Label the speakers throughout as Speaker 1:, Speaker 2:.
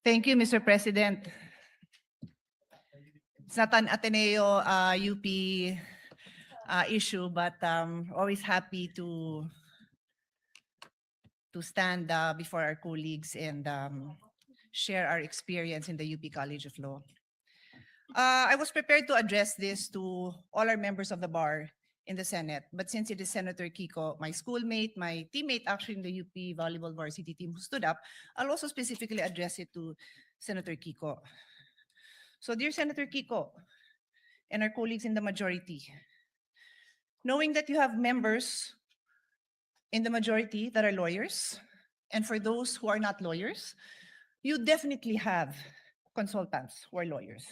Speaker 1: Thank you, Mr. President. It's not an Ateneo UP issue, but always happy to stand before our colleagues and share our experience in the UP College of Law. I was prepared to address this to all our members of the bar in the Senate, but since it is Senator Kiko, my schoolmate, my teammate actually in the UP Volleyball Varsity team who stood up, I'll also specifically address it to Senator Kiko. So dear Senator Kiko and our colleagues in the majority, knowing that you have members in the majority that are lawyers, and for those who are not lawyers, you definitely have consultants who are lawyers.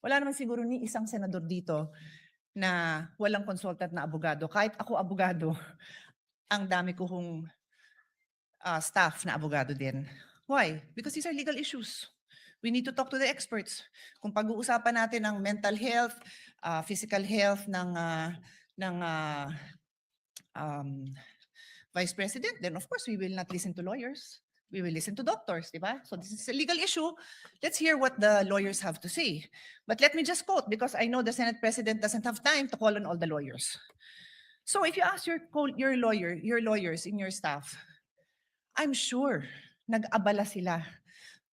Speaker 1: Wala naman siguro ni isang senador dito na walang consultant na abogado. Kahit ako abogado, ang dami ko hong staff na abogado din. Why? Because these are legal issues. We need to talk to the experts. Kung pag-uusapan natin ang mental health, physical health ng Vice President, then of course we will not listen to lawyers. We will listen to doctors, di ba? So this is a legal issue. Let's hear what the lawyers have to say. But let me just quote, because I know the Senate President doesn't have time to call on all the lawyers. So if you ask your lawyers in your staff, I'm sure nag-abala sila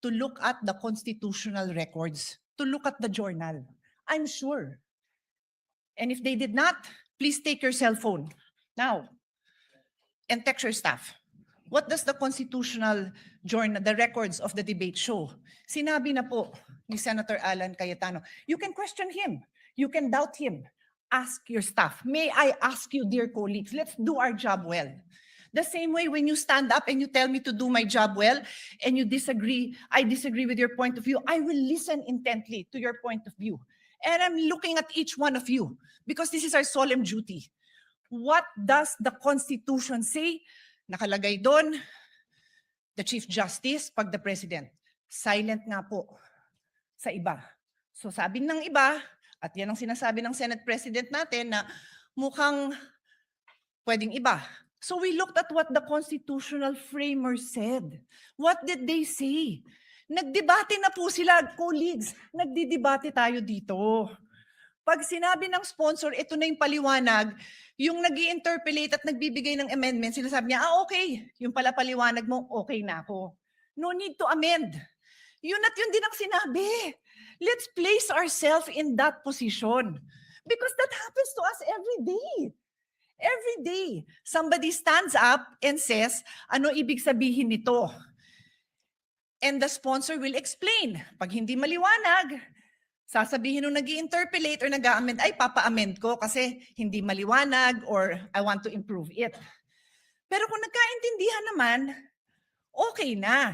Speaker 1: to look at the constitutional records, to look at the journal. I'm sure. And if they did not, please take your cell phone now and text your staff. What does the constitutional journal, the records of the debate show? Sinabi na po ni Senator Alan Cayetano, you can question him, you can doubt him, ask your staff. May I ask you, dear colleagues, let's do our job well. The same way when you stand up and you tell me to do my job well and you disagree, I disagree with your point of view, I will listen intently to your point of view. And I'm looking at each one of you because this is our solemn duty. What does the Constitution say? Nakalagay doon, the Chief Justice, pag the President. Silent nga po sa iba. So sabi ng iba, at yan ang sinasabi ng Senate President natin na mukhang pwedeng iba. So we looked at what the constitutional framers said. What did they say? Nagdebate na po sila, colleagues. Nagdidebate tayo dito. Pag sinabi ng sponsor, ito na yung paliwanag, yung nag-i-interpolate at nagbibigay ng amendment, sinasabi niya, okay, yung pala paliwanag mo, okay na ako. No need to amend. Yun at yun din ang sinabi. Let's place ourselves in that position. Because that happens to us every day. Every day, somebody stands up and says, ano ibig sabihin nito? And the sponsor will explain. Pag hindi maliwanag, sasabihin nung nag-i-interpolate or nag-a-amend, ay papa-amend ko kasi hindi maliwanag or I want to improve it. Pero kung nagkaintindihan naman, okay na.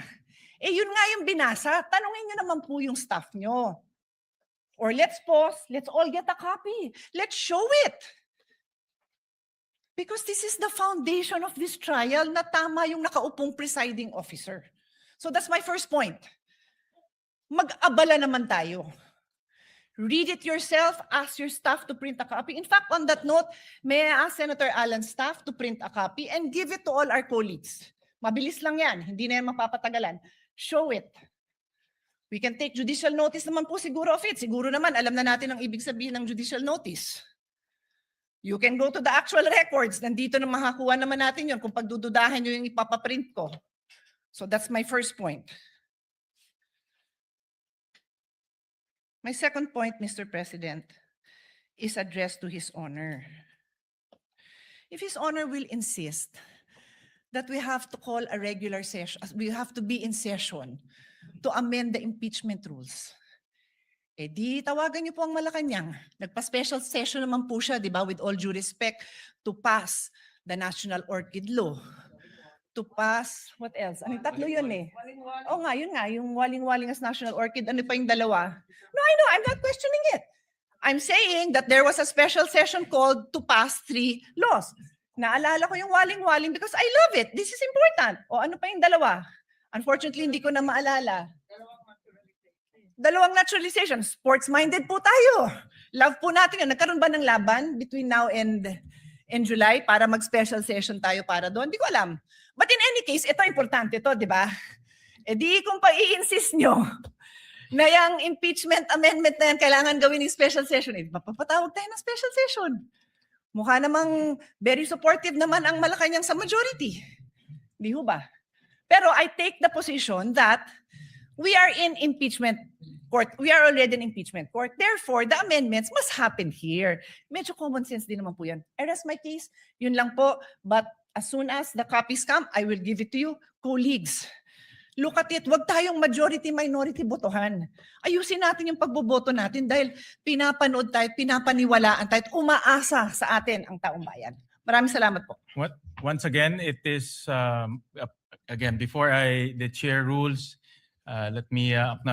Speaker 1: Eh yun nga yung binasa, tanungin nyo naman po yung staff nyo. Or let's pause, let's all get a copy. Let's show it. Because this is the foundation of this trial na tama yung nakaupong presiding officer. So that's my first point. Mag-abala naman tayo. Read it yourself, ask your staff to print a copy. In fact, on that note, may I ask Senator Alan's staff to print a copy and give it to all our colleagues. Mabilis lang yan, hindi na yan mapapatagalan. Show it. We can take judicial notice naman po siguro of it. Siguro naman, alam na natin ang ibig sabihin ng judicial notice. You can go to the actual records. Nandito na makakuha naman natin yun kung pagdududahan nyo yung ipapaprint ko. So that's my first point. My second point, Mr. President, is addressed to His Honor. If His Honor will insist that we have to call a regular session, we have to be in session to amend the impeachment rules, eh di tawagan niyo po ang Malacanang. Nagpa-special session naman po siya, di ba, with all due respect, to pass the National Orchid Law. To pass, what else? Ano, tatlo yun eh. Oo nga, yun nga, yung waling-waling as National Orchid, ano pa yung dalawa? No, I know, I'm not questioning it. I'm saying that there was a special session called to pass 3 laws. Naalala ko yung waling-waling because I love it. This is important. O ano pa yung dalawa? Unfortunately, hindi ko na maalala. Dalawang naturalization. Sports-minded po tayo. Love po natin yun. Nagkaroon ba ng laban between now and July para mag-special session tayo para doon? Hindi ko alam. But in any case, ito importante to, di ba? Eh di kung pa-i-insist nyo na yung impeachment amendment na yan kailangan gawin ng special session, eh papatawag tayo ng special session. Mukha namang very supportive naman ang Malacanang sa majority. Di ho ba? Pero I take the position that we are in impeachment court. We are already in impeachment court. Therefore, the amendments must happen here. Medyo common sense din naman po yan. I rest my case. Yun lang po. But as soon as the copies come, I will give it to you. Colleagues, look at it. Huwag tayong majority-minority botohan. Ayusin natin yung pagboboto natin dahil pinapanood tayo, pinapaniwalaan tayo, at umaasa sa atin ang taong bayan. Maraming salamat po.
Speaker 2: Once again, it is, again, before the chair rules, let me acknowledge